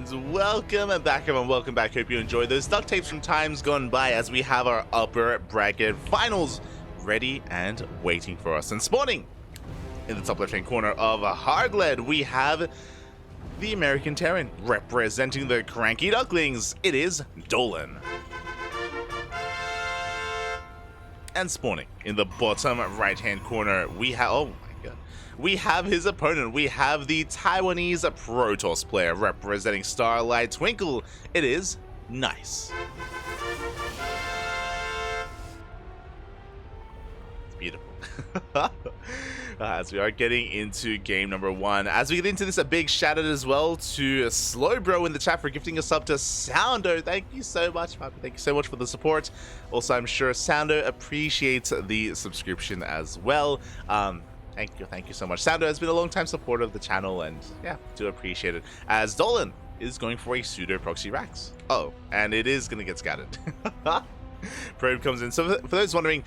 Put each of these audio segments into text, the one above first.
And welcome back, everyone. Welcome back. Hope you enjoyed those duct tapes from times gone by as we have our upper bracket finals ready and waiting for us. And spawning in the top left-hand corner of Hardlead, we have the American Terran representing the Cranky Ducklings. It is Dolan. And spawning in the bottom right-hand corner, we have... oh my god. We have his opponent. We have the Taiwanese Protoss player representing Starlight Twinkle. It is Nice. It's beautiful. As we are getting into game number one. As we get into this, a big shout out as well to Slowbro in the chat for gifting us up to Soundo. Thank you so much, Papi. Thank you so much for the support. Also, I'm sure Soundo appreciates the subscription as well. Thank you so much. Soundo has been a long time supporter of the channel, and yeah, do appreciate it. As Dolan is going for a pseudo proxy Rax. Oh, and it is gonna get scattered. Probe comes in. So for those wondering,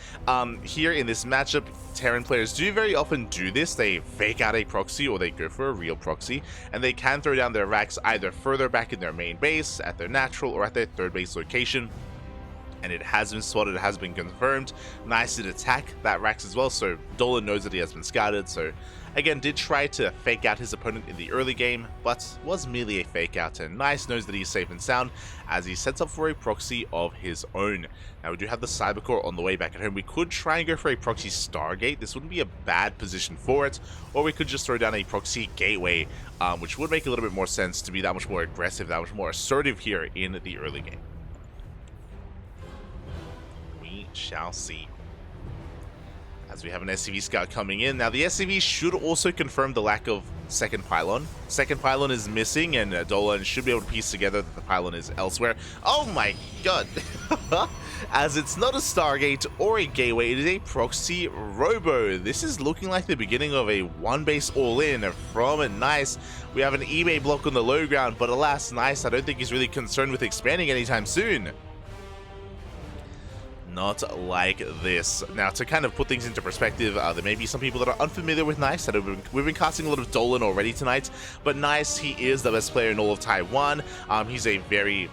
here in this matchup, Terran players do very often do this. They fake out a proxy or they go for a real proxy, and they can throw down their Rax either further back in their main base, at their natural, or at their third base location. And it has been spotted, it has been confirmed. Nice did attack that Rax as well, so Dolan knows that he has been scouted. So again, did try to fake out his opponent in the early game, but was merely a fake out, and Nice knows that he's safe and sound as he sets up for a proxy of his own. Now we do have the Cybercore on the way back at home. We could try and go for a proxy Stargate. This wouldn't be a bad position for it, or we could just throw down a proxy Gateway, which would make a little bit more sense to be that much more aggressive, that much more assertive here in the early game. Shall see. As we have an SCV scout coming in. Now the SCV should also confirm the lack of second pylon. Second pylon is missing, and Dolan should be able to piece together that the pylon is elsewhere. Oh my god. As it's not a Stargate or a Gateway, it is a proxy Robo. This is looking like the beginning of a one base all-in from Nice. We have an eBay block on the low ground, but alas, Nice, I don't think he's really concerned with expanding anytime soon. Not like this. Now, to kind of put things into perspective, there may be some people that are unfamiliar with Nice. We've been casting a lot of Dolan already tonight, but Nice, he is the best player in all of Taiwan. He's a very...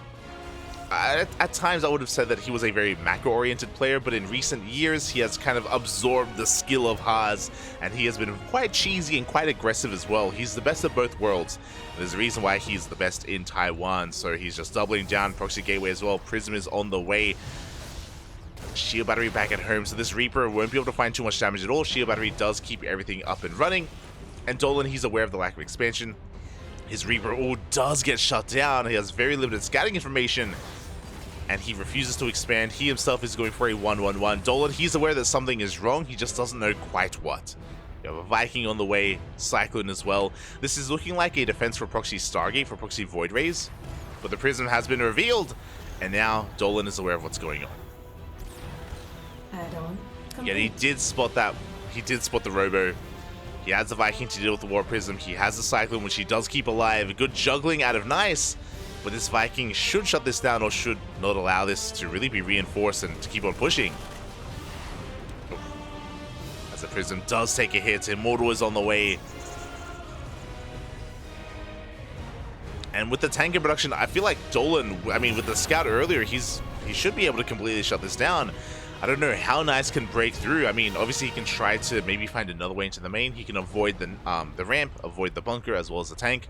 at times, I would have said that he was a very macro-oriented player, but in recent years, he has kind of absorbed the skill of Haas, and he has been quite cheesy and quite aggressive as well. He's the best of both worlds. There's a reason why he's the best in Taiwan, so he's just doubling down. Proxy Gateway as well. Prism is on the way. Shield Battery back at home, so this Reaper won't be able to find too much damage at all. Shield Battery does keep everything up and running. And Dolan, he's aware of the lack of expansion. His Reaper does get shut down. He has very limited scouting information, and he refuses to expand. He himself is going for a 1-1-1. Dolan, he's aware that something is wrong. He just doesn't know quite what. You have a Viking on the way, Cyclone as well. This is looking like a defense for proxy Stargate, for proxy Void Rays. But the Prism has been revealed, and now Dolan is aware of what's going on. Yeah, he did spot that. He did spot the Robo. He has the Viking to deal with the War Prism. He has the Cyclone, which he does keep alive. Good juggling out of Nice. But this Viking should shut this down, or should not allow this to really be reinforced and to keep on pushing. As the Prism does take a hit, Immortal is on the way. And with the tank in production, I feel like Dolan, I mean, with the scout earlier, he should be able to completely shut this down. I don't know how Nice can break through. I mean, obviously he can try to maybe find another way into the main. He can avoid the ramp, avoid the bunker, as well as the tank.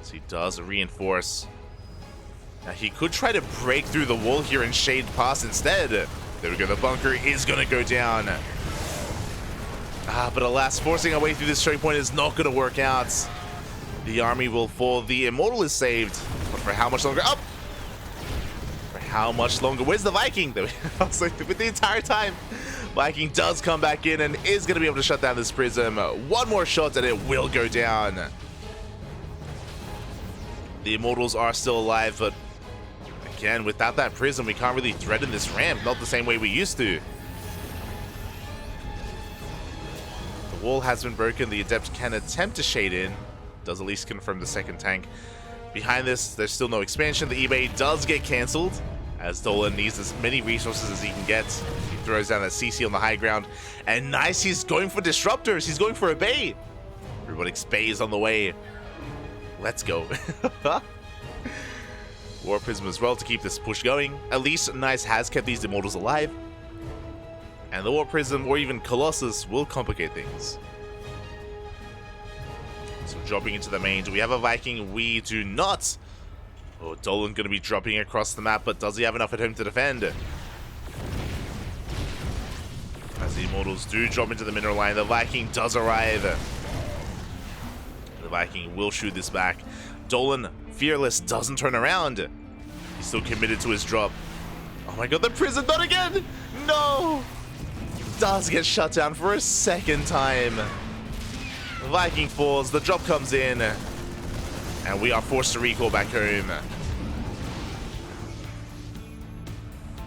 So he does reinforce. Now he could try to break through the wall here and shade past instead. There we go, the bunker is going to go down. But alas, forcing our way through this choke point is not going to work out. The army will fall. The Immortal is saved. But for how much longer? Up! How much longer? Where's the Viking? I was like, with the entire time, Viking does come back in and is going to be able to shut down this Prism. One more shot and it will go down. The Immortals are still alive, but again, without that Prism, we can't really threaten this ramp. Not the same way we used to. The wall has been broken. The Adept can attempt to shade in. Does at least confirm the second tank. Behind this, there's still no expansion. The eBay does get cancelled, as Dolan needs as many resources as he can get. He throws down that CC on the high ground. And Nice, he's going for disruptors. He's going for a Bay. Robotics Bay is on the way. Let's go. War Prism as well to keep this push going. At least Nice has kept these Immortals alive. And the War Prism or even Colossus will complicate things. So dropping into the main. Do we have a Viking? We do not. Oh, Dolan going to be dropping across the map, but does he have enough at home to defend? As the Immortals do drop into the mineral line, the Viking does arrive. The Viking will shoot this back. Dolan, fearless, doesn't turn around. He's still committed to his drop. Oh my god, the prison, not again! No! Does get shut down for a second time. The Viking falls, the drop comes in, and we are forced to recall back home.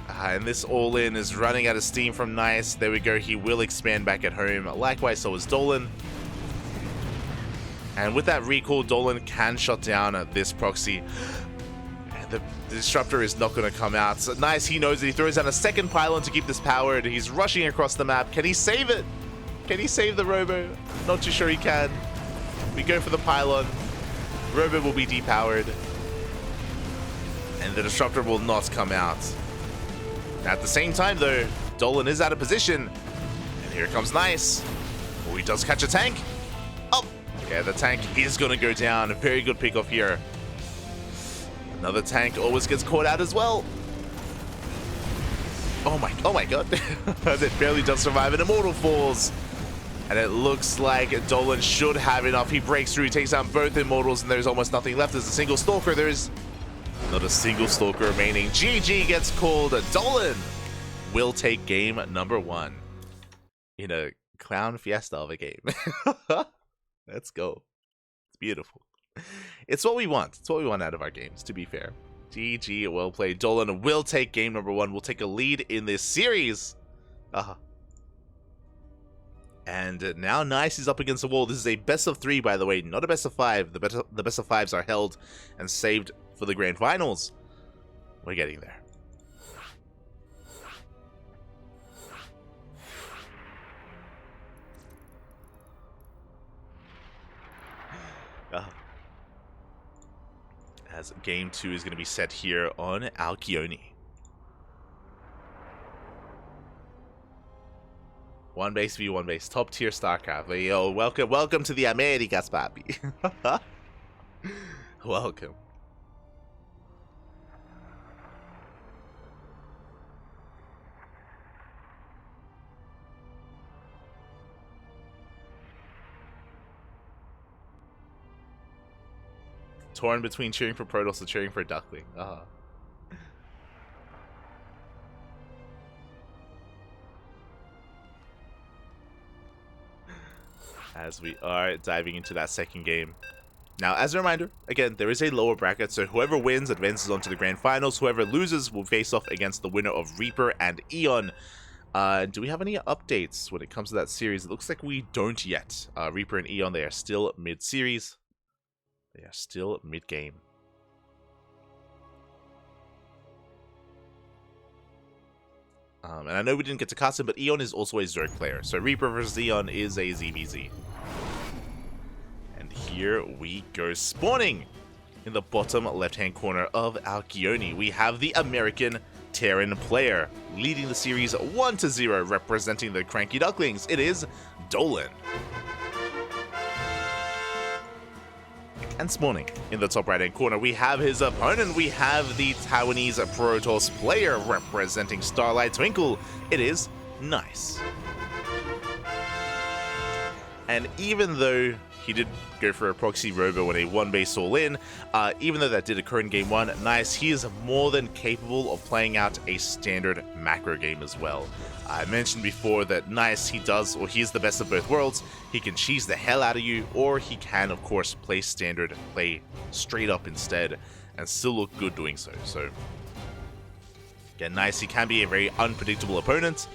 And this all-in is running out of steam from Nice. There we go, he will expand back at home. Likewise, so is Dolan. And with that recall, Dolan can shut down this proxy. And the disruptor is not going to come out. So Nice, he knows it. He throws down a second pylon to keep this powered. He's rushing across the map. Can he save it? Can he save the Robo? Not too sure he can. We go for the pylon. Robo will be depowered. And the disruptor will not come out. At the same time, though, Dolan is out of position. And here comes Nice. Oh, he does catch a tank. Oh, yeah, the tank is going to go down. A very good pick off here. Another tank always gets caught out as well. Oh my god. As it barely does survive, an Immortal falls. And it looks like Dolan should have enough. He breaks through, takes down both Immortals, and there's almost nothing left. There's a single Stalker. There's not a single Stalker remaining. GG gets called. Dolan will take game number 1 in a clown fiesta of a game. Let's go. It's beautiful. It's what we want. It's what we want out of our games, to be fair. GG, well played. Dolan will take game number 1. We'll take a lead in this series. And now Nice is up against the wall. This is a best of 3, by the way, not a best of 5. The best of 5s are held and saved for the grand finals. We're getting there. As game 2 is going to be set here on Alcyone. One base v one base, top tier StarCraft. Yo, welcome to the Americas, papi. Welcome. Torn between cheering for Protoss and cheering for Duckling. As we are diving into that second game. Now, as a reminder, again, there is a lower bracket, so whoever wins advances on to the grand finals. Whoever loses will face off against the winner of Reaper and Eon. Do we have any updates when it comes to that series? It looks like we don't yet. Reaper and Eon, they are still mid-series. They are still mid-game. And I know we didn't get to cast him, but Eon is also a Zerg player. So Reaper versus Eon is a ZVZ. And here we go. Spawning in the bottom left-hand corner of Alcyone, we have the American Terran player. Leading the series 1-0, representing the Cranky Ducklings. It is Dolan. And spawning in the top right-hand corner, we have his opponent. We have the Taiwanese Protoss player representing Starlight Twinkle. It is Nice. And even though he did go for a proxy robo and a one-base all-in, even though that did occur in game 1, Nice, he is more than capable of playing out a standard macro game as well. I mentioned before that Nice, he is the best of both worlds. He can cheese the hell out of you, or he can, of course, play standard, play straight up instead, and still look good doing so. So, again, Nice, he can be a very unpredictable opponent,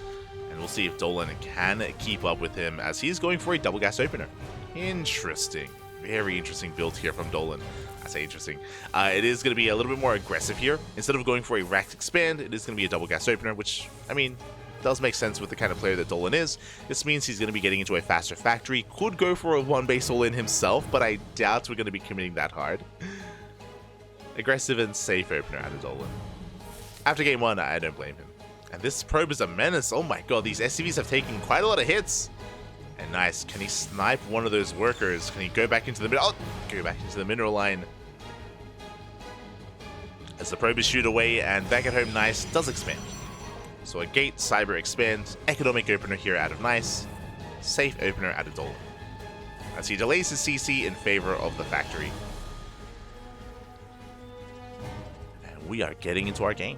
and we'll see if Dolan can keep up with him, as he's going for a double gas opener. Interesting. Very interesting build here from Dolan. I say interesting. It is going to be a little bit more aggressive here. Instead of going for a racked expand, it is going to be a double gas opener, which, I mean, Does make sense with the kind of player that Dolan is. This means he's going to be getting into a faster factory. Could go for a 1-base all-in himself, but I doubt we're going to be committing that hard. Aggressive and safe opener out of Dolan. After game 1, I don't blame him. And this probe is a menace. Oh my god, these SCVs have taken quite a lot of hits. And nice. Can he snipe one of those workers? Can he go back into the middle? Oh, go back into the mineral line. As the probe is shoot away, and back at home, nice does expand. So a gate, cyber expand, economic opener here out of nice, safe opener out of Dolan. As he delays his CC in favor of the factory. And we are getting into our game.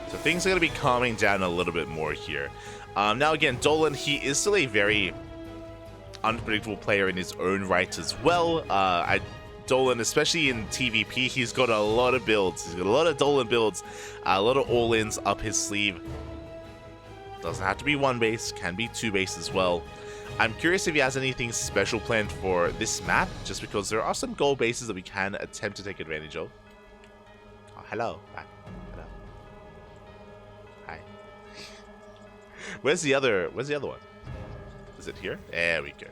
So things are going to be calming down a little bit more here. Now again, Dolan, he is still a very unpredictable player in his own right as well. Dolan, especially in TvP, he's got a lot of builds. He's got a lot of Dolan builds, a lot of all-ins up his sleeve. Doesn't have to be 1-base, can be 2-base as well. I'm curious if he has anything special planned for this map, just because there are some gold bases that we can attempt to take advantage of. Oh, hello. Hi. Hello. Hi. Where's the other one? Is it here? There we go.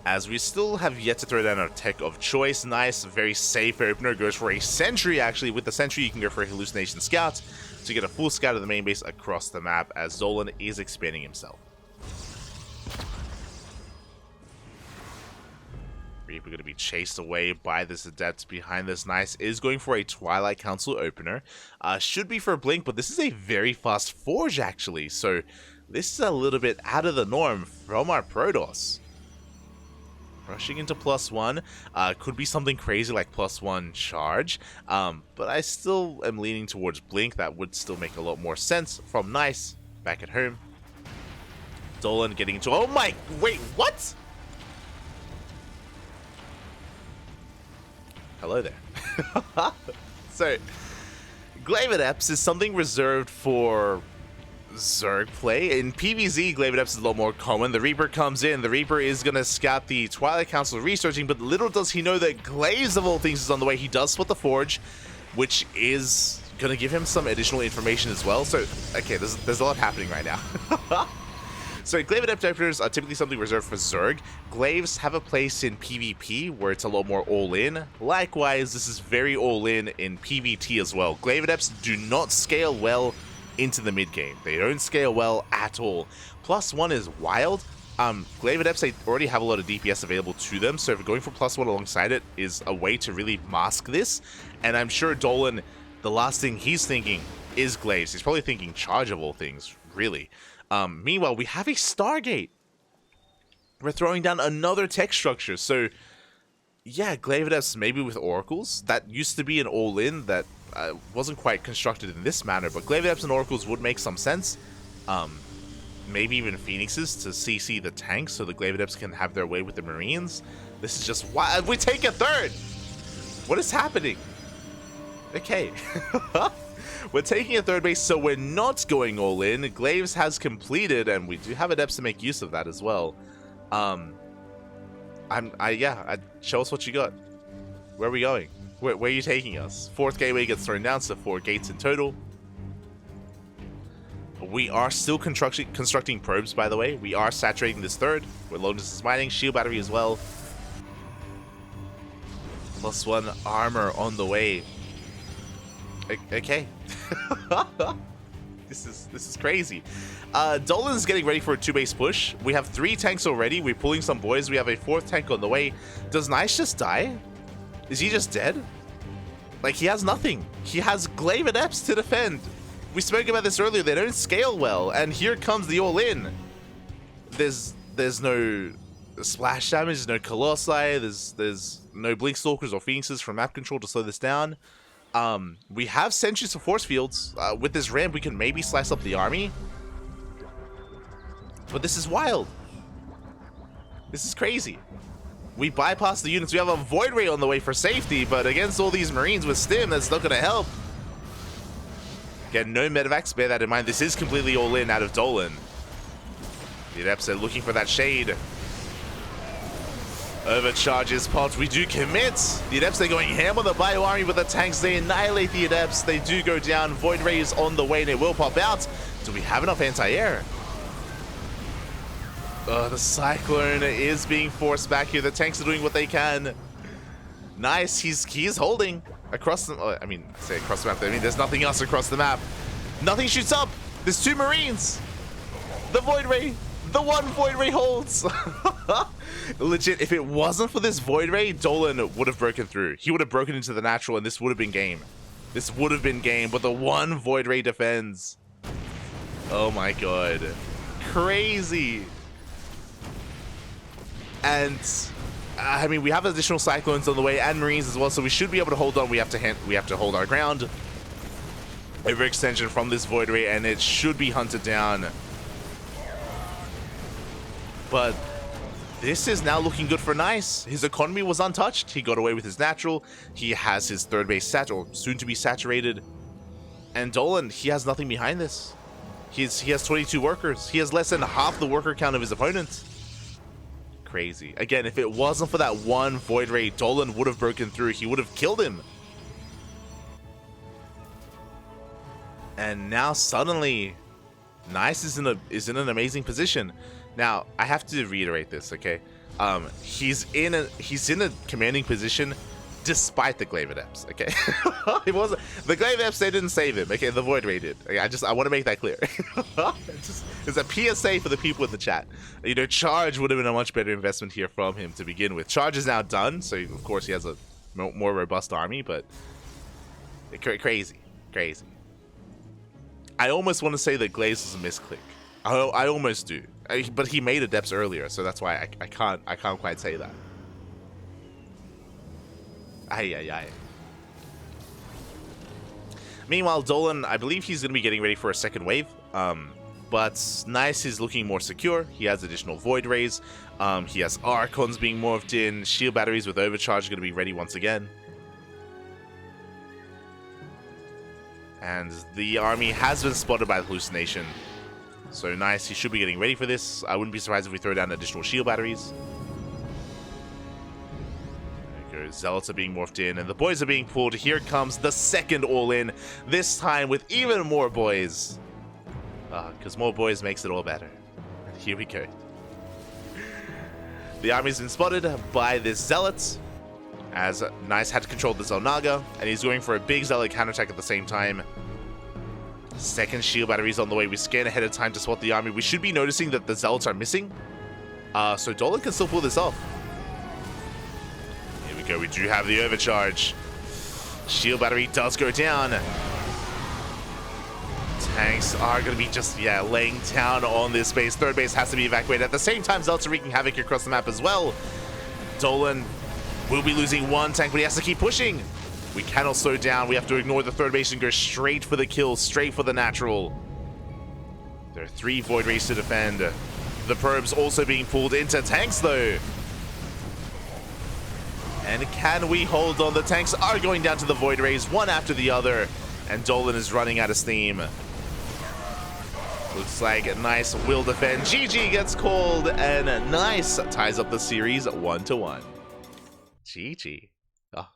As we still have yet to throw down our tech of choice. Nice, very safe opener. Goes for a sentry, actually. With the sentry, you can go for a hallucination scout to get a full scout of the main base across the map, as Dolan is expanding himself. Reaper going to be chased away by this adept behind this. Nice is going for a Twilight Council opener. Should be for a blink, but this is a very fast forge, actually. So this is a little bit out of the norm from our Protoss. Rushing into +1 could be something crazy like +1 charge, but I still am leaning towards blink. That would still make a lot more sense from nice back at home. Dolan getting into, oh my, wait, what? Hello there. So Glaive Adepts is something reserved for Zerg play. In PvZ, Glaive Adepts is a lot more common. The Reaper comes in. The Reaper is going to scout the Twilight Council researching, but little does he know that Glaives, of all things, is on the way. He does spot the Forge, which is going to give him some additional information as well. So, okay, there's a lot happening right now. So, Glaive Adept openers are typically something reserved for Zerg. Glaives have a place in PvP, where it's a lot more all-in. Likewise, this is very all-in in PvT as well. Glaive Adepts do not scale well into the mid game. They don't scale well at all. +1 is wild. Glaive Adepts, they already have a lot of DPS available to them, so if going for +1 alongside it is a way to really mask this. And I'm sure Dolan, the last thing he's thinking is Glaives. He's probably thinking charge of all things, really. Meanwhile, we have a Stargate. We're throwing down another tech structure, so yeah, Glaive Adepts maybe with Oracles. That used to be an all-in that wasn't quite constructed in this manner, but Glaive Adepts and Oracles would make some sense. Maybe even Phoenixes to CC the tanks so the Glaive Adepts can have their way with the Marines. This is just wild. We take a third! What is happening? Okay. We're taking a third base, so we're not going all in. Glaives has completed, and we do have Adepts to make use of that as well. Show us what you got. Where are we going? Where are you taking us? 4th gateway gets thrown down, so 4 gates in total. We are still constructing probes, by the way. We are saturating this third. We're low distance mining, shield battery as well. +1 armor on the way. Okay. This is crazy. Dolan's getting ready for a 2-base push. We have 3 tanks already. We're pulling some boys. We have a 4th tank on the way. Does Nice just die? Is he just dead? Like, he has nothing. He has Glaive Adepts to defend. We spoke about this earlier. They don't scale well. And here comes the all-in. There's no splash damage. There's no Colossi. There's no Blink Stalkers or Phoenixes from map control to slow this down. We have sentries for force fields. With this ramp, we can maybe slice up the army. But this is wild. This is crazy. We bypass the units. We have a Void Ray on the way for safety, but against all these Marines with Stim, that's not going to help. Again, no medevacs. Bear that in mind. This is completely all in out of Dolan. The Adepts are looking for that shade. Overcharge is popped. We do commit. The Adepts, they're going ham on the Bio Army, but the tanks, they annihilate the Adepts. They do go down. Void Ray is on the way and it will pop out. Do we have enough anti-air? The Cyclone is being forced back here. The tanks are doing what they can. Nice. He's holding across the... I mean, I say across the map. I mean, there's nothing else across the map. Nothing shoots up. There's 2 Marines. The Void Ray. The one Void Ray holds. Legit, if it wasn't for this Void Ray, Dolan would have broken through. He would have broken into the natural and this would have been game. This would have been game, but the one Void Ray defends. Oh my god. Crazy. And I mean, we have additional Cyclones on the way and Marines as well, so we should be able to hold on. We have to hold our ground. Overextension from this Void Ray and it should be hunted down. But this is now looking good for Nice. His economy was untouched. He got away with his natural. He has his third base or soon to be saturated. And Dolan, he has nothing behind this. He has 22 workers. He has less than half the worker count of his opponent. Crazy. Again, if it wasn't for that one Void Ray, Dolan would have broken through. He would have killed him. And now suddenly, Nice is in an amazing position. Now, I have to reiterate this, okay? He's in a commanding position despite the Glaive Adepts, okay? It wasn't the Glaive Adepts, they didn't save him, okay? The Void Ray did. Okay, I want to make that clear. It's a PSA for the people in the chat. You know, Charge would have been a much better investment here from him to begin with. Charge is now done, so of course he has a more robust army, but crazy. I almost want to say that Glaze was a misclick. I almost do. But he made Adepts earlier, so that's why I can't quite say that. Ay. Meanwhile, Dolan, I believe he's going to be getting ready for a second wave. But Nice is looking more secure. He has additional Void Rays. He has Archons being morphed in. Shield batteries with Overcharge are going to be ready once again. And the army has been spotted by the hallucination. So Nice, he should be getting ready for this. I wouldn't be surprised if we throw down additional shield batteries. There we go. Zealots are being morphed in, and the boys are being pulled. Here comes the second all-in, this time with even more boys. Because more boys makes it all better. And here we go. The army's been spotted by this Zealot, as Nice had to control the Zelnaga, and he's going for a big Zealot counterattack at the same time. Second shield batteries on the way. We scan ahead of time to spot the army. We should be noticing that the Zealots are missing. So Dolan can still pull this off. Here we go. We do have the overcharge. Shield battery does go down. Tanks are going to be just, laying down on this base. Third base has to be evacuated. At the same time, Zealots are wreaking havoc across the map as well. Dolan will be losing one tank, but he has to keep pushing. We cannot slow down. We have to ignore the third base and go straight for the kill, straight for the natural. There are 3 Void Rays to defend. The probes also being pulled into tanks, though. And can we hold on? The tanks are going down to the Void Rays, one after the other. And Dolan is running out of steam. Looks like Nice will defend. GG gets called, and Nice ties up the series 1-1. GG. Oh.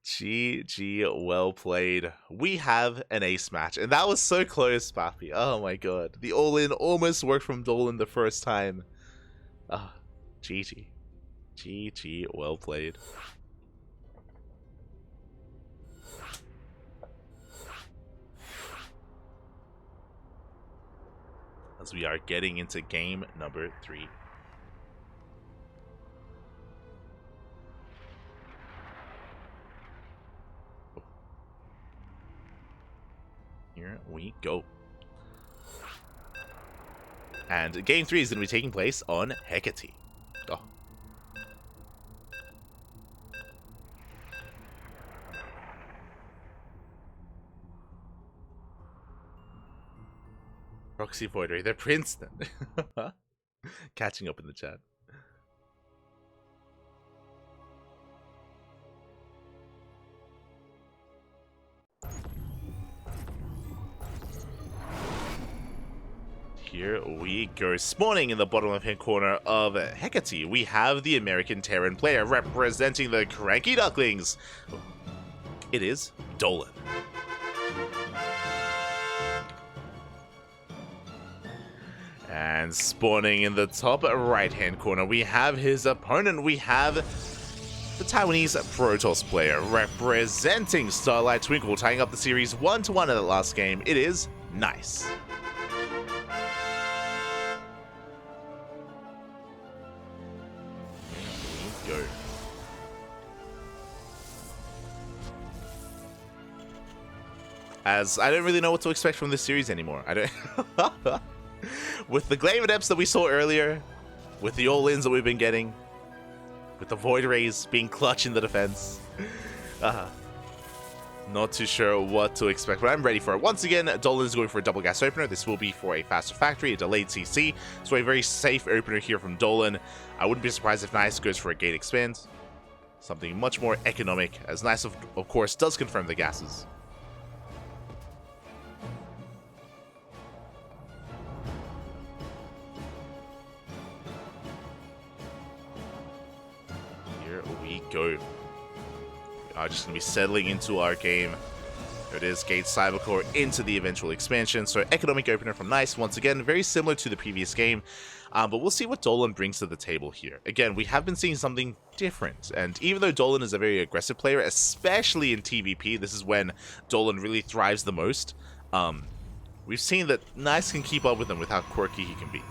GG, well played. We have an ace match, and that was so close, Papi. Oh my god. The all-in almost worked from Dolan the first time. GG. GG, well played. As we are getting into game number 3. Here we go. And game 3 is going to be taking place on Hecate. Oh. Proxy Void Ray, they're Princeton. Catching up in the chat. Here we go. Spawning in the bottom left-hand corner of Hecate, we have the American Terran player representing the Cranky Ducklings. It is Dolan. And spawning in the top right-hand corner, we have his opponent. We have the Taiwanese Protoss player representing Starlight Twinkle, tying up the series 1-1 in the last game. It is Nice. Go. As I don't really know what to expect from this series anymore. I don't. With the Glaive Adepts that we saw earlier, with the all-ins that we've been getting, with the Void Rays being clutch in the defense, not too sure what to expect, but I'm ready for it. Once again, Dolan is going for a double gas opener. This will be for a faster factory, a delayed CC, so a very safe opener here from Dolan. I wouldn't be surprised if Nice goes for a gate expand, something much more economic, as Nice of course does confirm the gases. Here we go. We are just going to be settling into our game. There it is, Gate Cybercore into the eventual expansion. So economic opener from Nice, once again, very similar to the previous game. But we'll see what Dolan brings to the table here. Again, we have been seeing something different. And even though Dolan is a very aggressive player, especially in TvP, this is when Dolan really thrives the most. We've seen that Nice can keep up with him with how quirky he can be.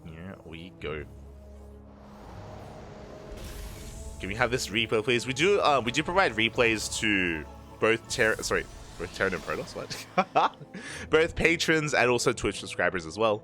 Here we go. Can we have this replay, please? We do provide replays to both Terran and Protoss, what? Both patrons and also Twitch subscribers as well.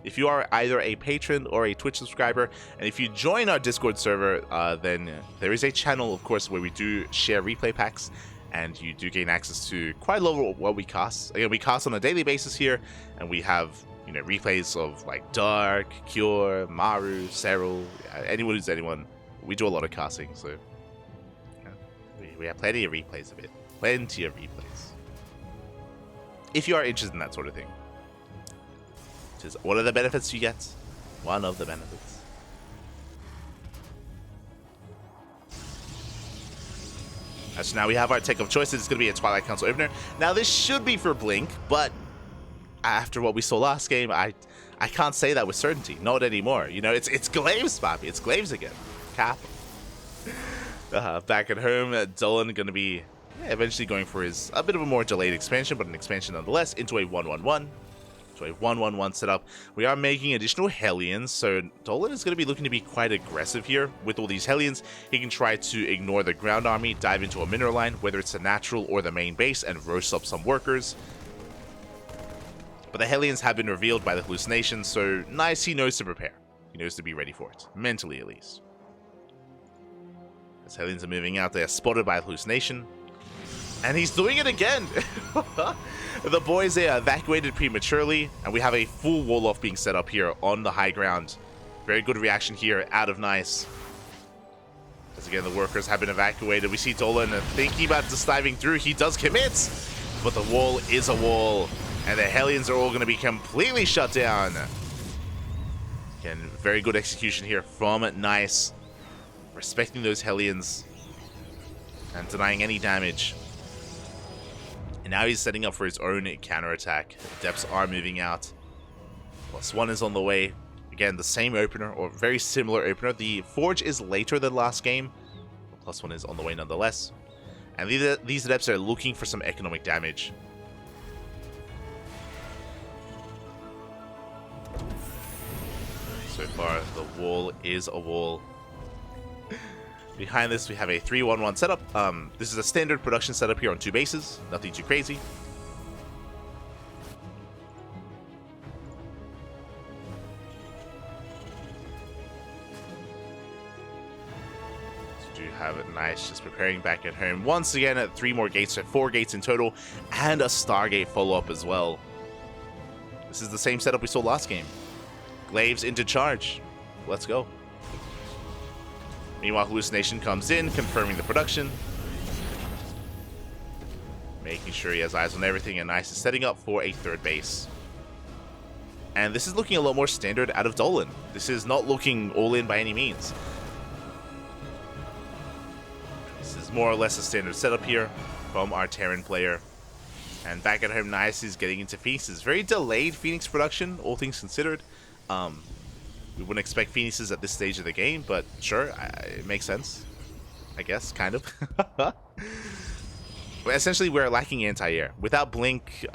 If you are either a patron or a Twitch subscriber, and if you join our Discord server, then there is a channel, of course, where we do share replay packs, and you do gain access to quite a lot of what we cast. Again, we cast on a daily basis here, and we have, you know, replays of like Dark, Cure, Maru, Serral, anyone who's anyone. We do a lot of casting, so yeah, we have plenty of replays of it. Plenty of replays. If you are interested in that sort of thing. Which is one of the benefits you get. One of the benefits. So now we have our tech of choice. It's going to be a Twilight Council opener. Now this should be for Blink, but after what we saw last game, I can't say that with certainty. Not anymore. You know, it's Glaives, Bobby. It's Glaives again. Cap. Back at home, Dolan going to be eventually going for his a bit of a more delayed expansion, but an expansion nonetheless into a 1-1-1. To a 1-1-1 setup. We are making additional Hellions, so Dolan is going to be looking to be quite aggressive here. With all these Hellions, he can try to ignore the ground army, dive into a mineral line, whether it's the natural or the main base, and roast up some workers. But the Hellions have been revealed by the hallucination, so Nice, he knows to prepare. He knows to be ready for it, mentally at least. As Hellions are moving out, they are spotted by the hallucination. And he's doing it again! The boys, they are evacuated prematurely, and we have a full wall-off being set up here on the high ground. Very good reaction here out of Nice. As again, the workers have been evacuated. We see Dolan thinking about just diving through. He does commit, but the wall is a wall, and the Hellions are all going to be completely shut down. Again, very good execution here from Nice. Respecting those Hellions and denying any damage. And now he's setting up for his own counterattack. Depths are moving out. +1 is on the way. Again, the same opener, or very similar opener. The Forge is later than last game. +1 is on the way nonetheless. And these Adepts are looking for some economic damage. So far, the wall is a wall. Behind this, we have a 3-1-1 setup. This is a standard production setup here on 2 bases. Nothing too crazy. So do have it Nice, just preparing back at home. Once again, at 3 more gates, so 4 gates in total, and a Stargate follow-up as well. This is the same setup we saw last game. Glaives into charge. Let's go. Meanwhile, hallucination comes in, confirming the production. Making sure he has eyes on everything, and Nice is setting up for a third base. And this is looking a lot more standard out of Dolan. This is not looking all in by any means. This is more or less a standard setup here from our Terran player. And back at home, Nice is getting into Phoenixes. Very delayed Phoenix production, all things considered. We wouldn't expect Phoenixes at this stage of the game, but sure, it makes sense. I guess, kind of. But essentially, we're lacking anti-air. Without Blink,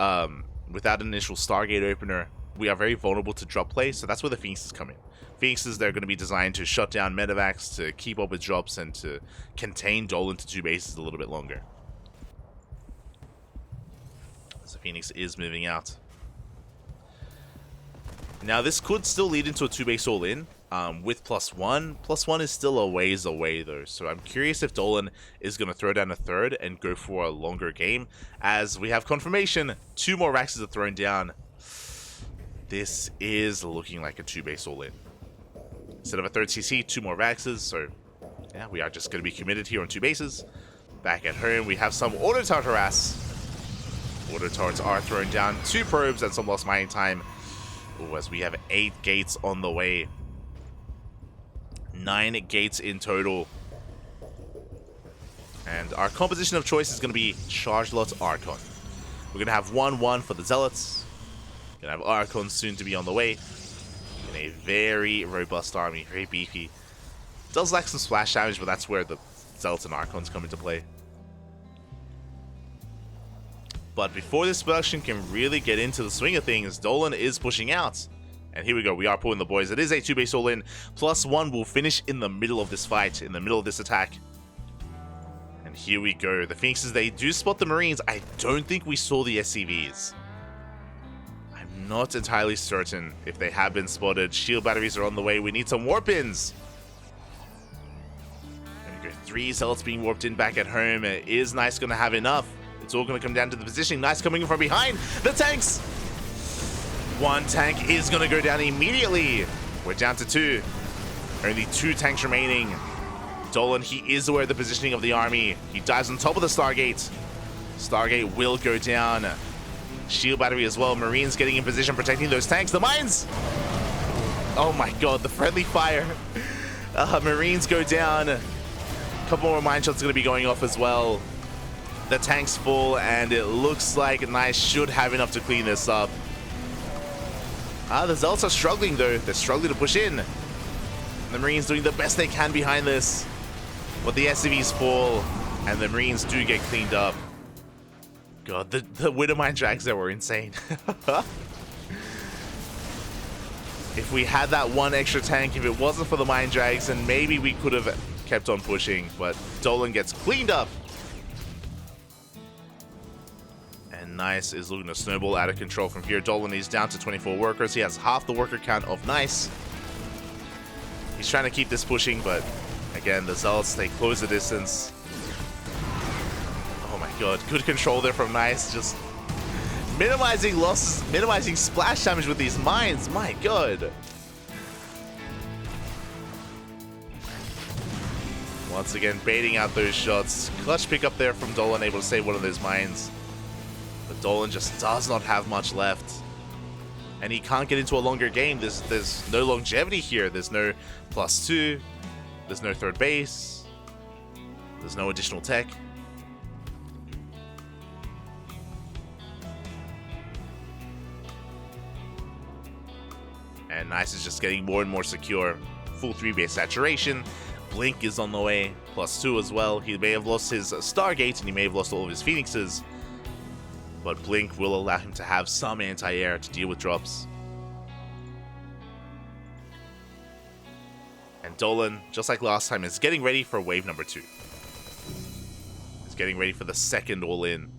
without an initial Stargate opener, we are very vulnerable to drop play, so that's where the Phoenixes come in. Phoenixes, they're going to be designed to shut down medevacs, to keep up with drops, and to contain Dolan to 2 bases a little bit longer. So Phoenix is moving out. Now, this could still lead into a 2-base all-in with +1. +1 is still a ways away, though, so I'm curious if Dolan is going to throw down a third and go for a longer game, as we have confirmation 2 more Raxes are thrown down. This is looking like a 2-base all-in. Instead of a third CC, 2 more Raxes, so yeah, we are just going to be committed here on 2 bases. Back at home, we have some auto tart harass. Auto tarts are thrown down, 2 probes and some lost mining time. Ooh, as we have 8 gates on the way. 9 gates in total. And our composition of choice is going to be Charge Lot Archon. We're going to have 1-1 for the Zealots. We're going to have Archon soon to be on the way. In a very robust army, very beefy. Does lack some splash damage, but that's where the Zealots and Archons come into play. But before this production can really get into the swing of things, Dolan is pushing out. And here we go, we are pulling the boys. It is a 2-base all-in. +1 will finish in the middle of this fight, in the middle of this attack. And here we go. The Phoenixes, they do spot the Marines. I don't think we saw the SCVs. I'm not entirely certain if they have been spotted. Shield batteries are on the way. We need some warp ins. There we go. 3 Zealots being warped in back at home. Is Nice going to have enough? It's all going to come down to the positioning. Nice coming in from behind. The tanks! 1 tank is going to go down immediately. We're down to 2. Only 2 tanks remaining. Dolan, he is aware of the positioning of the army. He dives on top of the Stargate. Stargate will go down. Shield battery as well. Marines getting in position, protecting those tanks. The mines! Oh my god, the friendly fire. Marines go down. A couple more mine shots are going to be going off as well. The tank's full, and it looks like Nice should have enough to clean this up. The Zealots are struggling, though. They're struggling to push in. The Marines doing the best they can behind this. But the SCVs fall, and the Marines do get cleaned up. God, the Widowmine drags there were insane. If we had that 1 extra tank, if it wasn't for the mine drags, then maybe we could have kept on pushing. But Dolan gets cleaned up. Nice is looking to snowball out of control from here. Dolan is down to 24 workers. He has half the worker count of Nice. He's trying to keep this pushing, but again, the Zealots, they close the distance. Oh my god, good control there from Nice. Just minimizing losses, minimizing splash damage with these mines. My god. Once again, baiting out those shots. Clutch pick up there from Dolan, able to save one of those mines. But Dolan just does not have much left. And he can't get into a longer game. There's no longevity here. There's no +2. There's no third base. There's no additional tech. And Nice is just getting more and more secure. Full 3-base saturation. Blink is on the way. +2 as well. He may have lost his Stargate, and he may have lost all of his Phoenixes. But Blink will allow him to have some anti-air to deal with drops. And Dolan, just like last time, is getting ready for wave number 2. He's getting ready for the second all-in,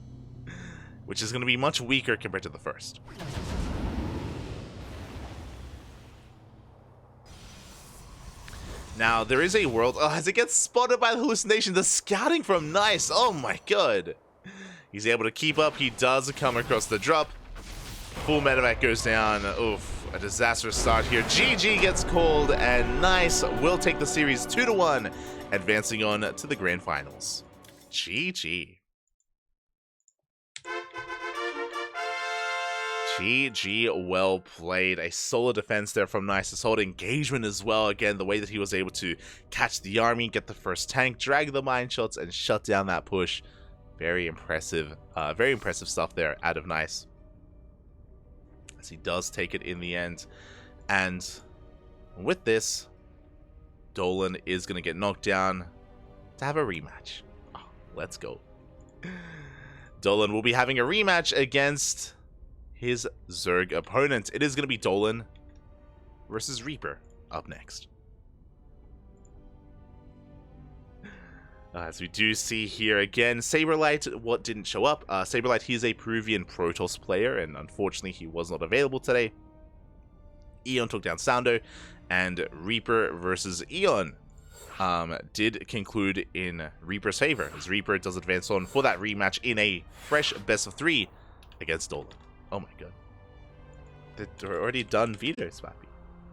which is going to be much weaker compared to the first. Now, there is a world... Oh, as it gets spotted by the hallucination, the scouting from Nice. Oh my god. He's able to keep up. He does come across the drop. Full medevac goes down. Oof, a disastrous start here. GG gets called, and Nice will take the series 2-1, advancing on to the grand finals. GG. GG, well played. A solo defense there from Nice. To hold engagement as well. Again, the way that he was able to catch the army, get the first tank, drag the mine shots, and shut down that push. Very impressive stuff there out of Nice. As he does take it in the end. And with this, Dolan is going to get knocked down to have a rematch. Oh, let's go. Dolan will be having a rematch against his Zerg opponent. It is going to be Dolan versus Reaper up next. As we do see here again, Saberlight, what didn't show up? Saberlight, he's a Peruvian Protoss player, and unfortunately he was not available today. Eon took down Soundo, and Reaper versus Eon did conclude in Reaper's favor, as Reaper does advance on for that rematch in a fresh best of 3 against Dolan. Oh my god. They're already done vetoes, Swappy.